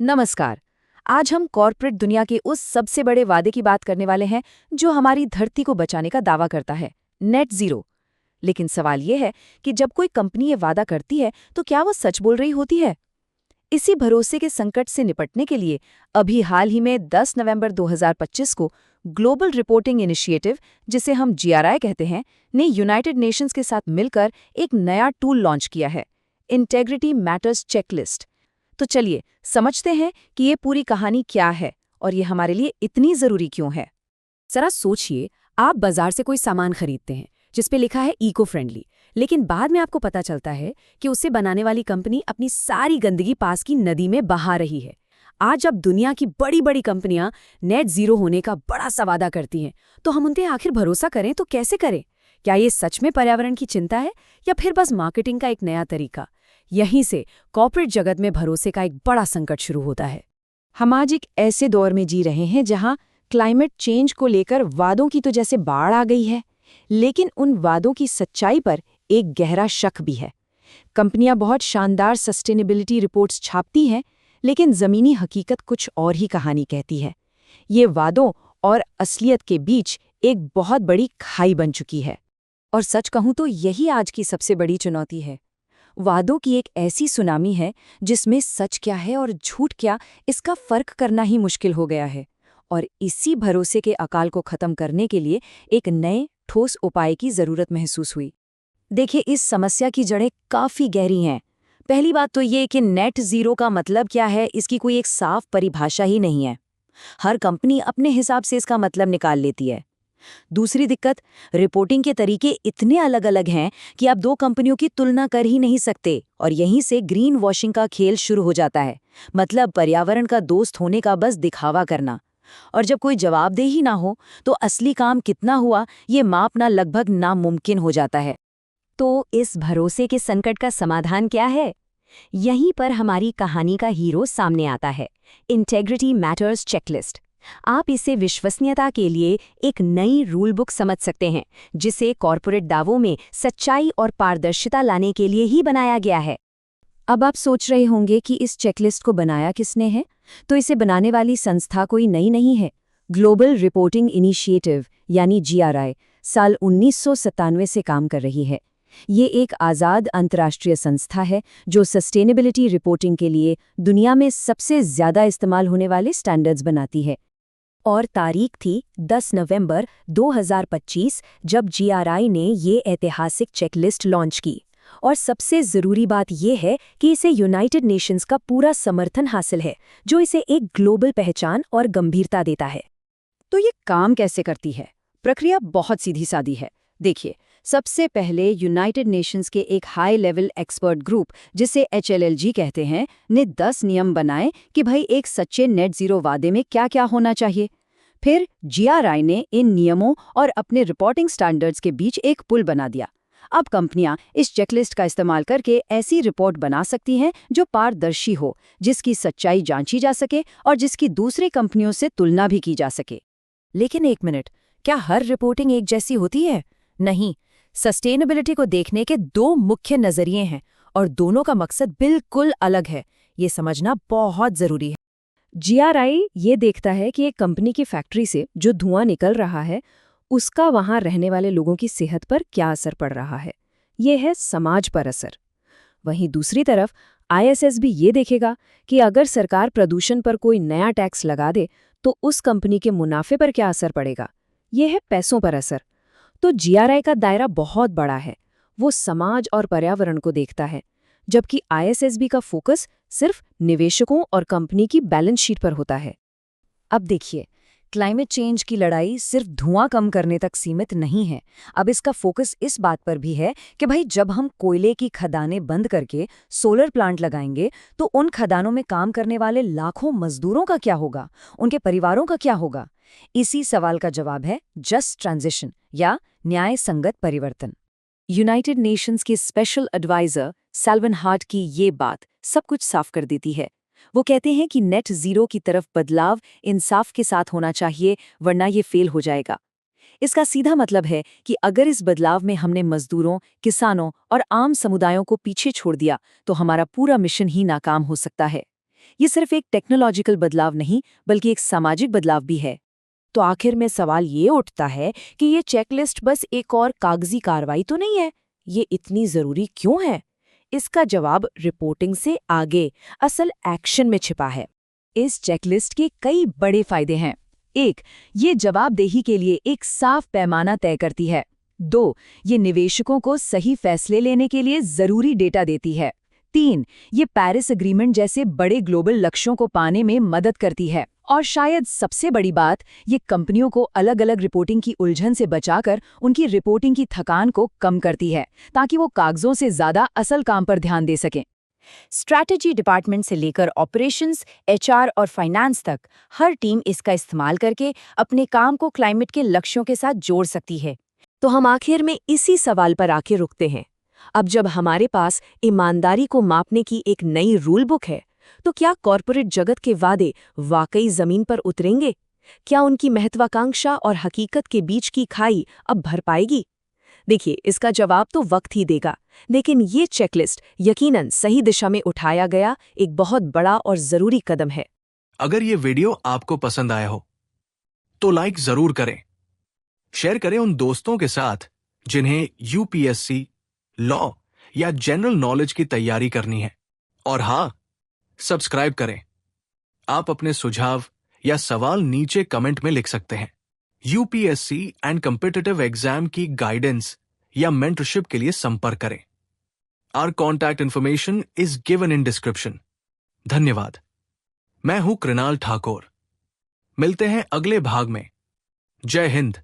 नमस्कार। आज हम कॉर्पोरेट दुनिया के उस सबसे बड़े वादे की बात करने वाले हैं जो हमारी धरती को बचाने का दावा करता है, नेट जीरो। लेकिन सवाल यह है कि जब कोई कंपनी ये वादा करती है तो क्या वो सच बोल रही होती है? इसी भरोसे के संकट से निपटने के लिए अभी हाल ही में 10 नवंबर 2025 को ग्लोबल रिपोर्टिंग इनिशिएटिव, जिसे हम जीआरआई कहते हैं, ने यूनाइटेड नेशंस के साथ मिलकर एक नया टूल लॉन्च किया है, इंटेग्रिटी मैटर्स चेकलिस्ट। तो चलिए समझते हैं कि ये पूरी कहानी क्या है और ये हमारे लिए इतनी जरूरी क्यों है। जरा सोचिए, आप बाजार से कोई सामान खरीदते हैं जिस पे लिखा है इको फ्रेंडली, लेकिन बाद में आपको पता चलता है कि उसे बनाने वाली कंपनी अपनी सारी गंदगी पास की नदी में बहा रही है। आज जब दुनिया की बड़ी बड़ी कंपनियां नेट जीरो होने का बड़ा सा वादा करती हैं, तो हम उन पे आखिर भरोसा करें तो कैसे करें? क्या ये सच में पर्यावरण की चिंता है या फिर बस मार्केटिंग का एक नया तरीका? यहीं से कॉर्पोरेट जगत में भरोसे का एक बड़ा संकट शुरू होता है। हम आज एक ऐसे दौर में जी रहे हैं जहां क्लाइमेट चेंज को लेकर वादों की तो जैसे बाढ़ आ गई है, लेकिन उन वादों की सच्चाई पर एक गहरा शक भी है। कंपनियां बहुत शानदार सस्टेनेबिलिटी रिपोर्ट्स छापती हैं, लेकिन जमीनी हकीकत कुछ और ही कहानी कहती है। ये वादों और असलियत के बीच एक बहुत बड़ी खाई बन चुकी है। और सच कहूं तो यही आज की सबसे बड़ी चुनौती है। वादों की एक ऐसी सुनामी है जिसमें सच क्या है और झूठ क्या, इसका फर्क करना ही मुश्किल हो गया है। और इसी भरोसे के अकाल को खत्म करने के लिए एक नए ठोस उपाय की जरूरत महसूस हुई। देखिए, इस समस्या की जड़ें काफी गहरी हैं। पहली बात तो ये कि नेट जीरो का मतलब क्या है, इसकी कोई एक साफ परिभाषा ही नहीं है। हर कंपनी अपने हिसाब से इसका मतलब निकाल लेती है। दूसरी दिक्कत, रिपोर्टिंग के तरीके इतने अलग अलग हैं कि आप दो कंपनियों की तुलना कर ही नहीं सकते, और यहीं से ग्रीन वॉशिंग का खेल शुरू हो जाता है। मतलब पर्यावरण का दोस्त होने का बस दिखावा करना। और जब कोई जवाबदेही ना हो तो असली काम कितना हुआ ये मापना लगभग नामुमकिन हो जाता है। तो इस भरोसे के संकट का समाधान क्या है? यहीं पर हमारी कहानी का हीरो सामने आता है, इंटेग्रिटी मैटर्स चेकलिस्ट। आप इसे विश्वसनीयता के लिए एक नई रूल बुक समझ सकते हैं, जिसे कॉर्पोरेट दावों में सच्चाई और पारदर्शिता लाने के लिए ही बनाया गया है। अब आप सोच रहे होंगे कि इस चेकलिस्ट को बनाया किसने है? तो इसे बनाने वाली संस्था कोई नई नहीं है। ग्लोबल रिपोर्टिंग इनिशिएटिव यानी जीआरआई साल 1997 से काम कर रही है। ये एक आज़ाद अंतर्राष्ट्रीय संस्था है जो सस्टेनेबिलिटी रिपोर्टिंग के लिए दुनिया में सबसे ज़्यादा इस्तेमाल होने वाले स्टैंडर्ड्स बनाती है। और तारीख थी 10 नवंबर 2025 जब जीआरआई ने ये ऐतिहासिक चेकलिस्ट लॉन्च की। और सबसे ज़रूरी बात यह है कि इसे यूनाइटेड नेशंस का पूरा समर्थन हासिल है, जो इसे एक ग्लोबल पहचान और गंभीरता देता है। तो ये काम कैसे करती है? प्रक्रिया बहुत सीधी सादी है। देखिए, सबसे पहले यूनाइटेड नेशंस के एक हाई लेवल एक्सपर्ट ग्रुप, जिसे HLLG कहते हैं, ने 10 नियम बनाए कि भाई एक सच्चे नेट जीरो वादे में क्या क्या होना चाहिए। फिर जीआरआई ने इन नियमों और अपने रिपोर्टिंग स्टैंडर्ड्स के बीच एक पुल बना दिया। अब कंपनियां इस चेकलिस्ट का इस्तेमाल करके ऐसी रिपोर्ट बना सकती हैं जो पारदर्शी हो, जिसकी सच्चाई जांची जा सके और जिसकी दूसरी कंपनियों से तुलना भी की जा सके। लेकिन एक मिनट, क्या हर रिपोर्टिंग एक जैसी होती है? नहीं, सस्टेनेबिलिटी को देखने के दो मुख्य नजरिए हैं और दोनों का मकसद बिल्कुल अलग है। ये समझना बहुत जरूरी है। जीआरआई ये देखता है कि एक कंपनी की फैक्ट्री से जो धुआं निकल रहा है, उसका वहां रहने वाले लोगों की सेहत पर क्या असर पड़ रहा है। ये है समाज पर असर। वहीं दूसरी तरफ ISS भी ये देखेगा कि अगर सरकार प्रदूषण पर कोई नया टैक्स लगा दे तो उस कंपनी के मुनाफे पर क्या असर पड़ेगा। ये है पैसों पर असर। तो जीआरआई का दायरा बहुत बड़ा है। वो समाज और पर्यावरण को देखता है, जबकि ISSB का फोकस सिर्फ निवेशकों और कंपनी की बैलेंस शीट पर होता है। अब देखिए, क्लाइमेट चेंज की लड़ाई सिर्फ धुआं कम करने तक सीमित नहीं है। अब इसका फोकस इस बात पर भी है कि भाई जब हम कोयले की खदानें बंद करके सोलर प्लांट लगाएंगे तो उन खदानों में काम करने वाले लाखों मजदूरों का क्या होगा, उनके परिवारों का क्या होगा। इसी सवाल का जवाब है जस्ट ट्रांजिशन या न्याय संगत परिवर्तन। यूनाइटेड नेशंस के स्पेशल एडवाइजर सैल्वन हार्ट की ये बात सब कुछ साफ कर देती है। वो कहते हैं कि नेट जीरो की तरफ बदलाव इंसाफ के साथ होना चाहिए, वरना ये फेल हो जाएगा। इसका सीधा मतलब है कि अगर इस बदलाव में हमने मजदूरों, किसानों और आम समुदायों को पीछे छोड़ दिया तो हमारा पूरा मिशन ही नाकाम हो सकता है। ये सिर्फ एक टेक्नोलॉजिकल बदलाव नहीं बल्कि एक सामाजिक बदलाव भी है। तो आखिर में सवाल ये उठता है कि ये चेकलिस्ट बस एक और कागजी कार्रवाई तो नहीं है, ये इतनी जरूरी क्यों है? इसका जवाब रिपोर्टिंग से आगे असल एक्शन में छिपा है। इस चेकलिस्ट के कई बड़े फायदे हैं। 1. ये जवाबदेही के लिए एक साफ पैमाना तय करती है। 2. ये निवेशकों को सही फैसले लेने के लिए जरूरी डेटा देती है। 3. ये पेरिस एग्रीमेंट जैसे बड़े ग्लोबल लक्ष्यों को पाने में मदद करती है। और शायद सबसे बड़ी बात, ये कंपनियों को अलग अलग रिपोर्टिंग की उलझन से बचाकर उनकी रिपोर्टिंग की थकान को कम करती है, ताकि वो कागजों से ज्यादा असल काम पर ध्यान दे सकें। स्ट्रैटेजी डिपार्टमेंट से लेकर ऑपरेशंस, एचआर और फाइनेंस तक हर टीम इसका इस्तेमाल करके अपने काम को क्लाइमेट के लक्ष्यों के साथ जोड़ सकती है। तो हम आखिर में इसी सवाल पर आके रुकते हैं। अब जब हमारे पास ईमानदारी को मापने की एक नई रूल बुक है, तो क्या कॉरपोरेट जगत के वादे वाकई जमीन पर उतरेंगे? क्या उनकी महत्वाकांक्षा और हकीकत के बीच की खाई अब भर पाएगी? देखिए, इसका जवाब तो वक्त ही देगा, लेकिन ये चेकलिस्ट यकीनन सही दिशा में उठाया गया एक बहुत बड़ा और जरूरी कदम है। अगर ये वीडियो आपको पसंद आया हो तो लाइक जरूर करें, शेयर करें उन दोस्तों के साथ जिन्हें यूपीएससी, लॉ या जनरल नॉलेज की तैयारी करनी है। और हाँ, सब्सक्राइब करें। आप अपने सुझाव या सवाल नीचे कमेंट में लिख सकते हैं। यूपीएससी एंड कॉम्पिटिटिव एग्जाम की गाइडेंस या मेंटरशिप के लिए संपर्क करें। Our contact information is given in description. धन्यवाद। मैं हूं कृणाल ठाकुर। मिलते हैं अगले भाग में। जय हिंद।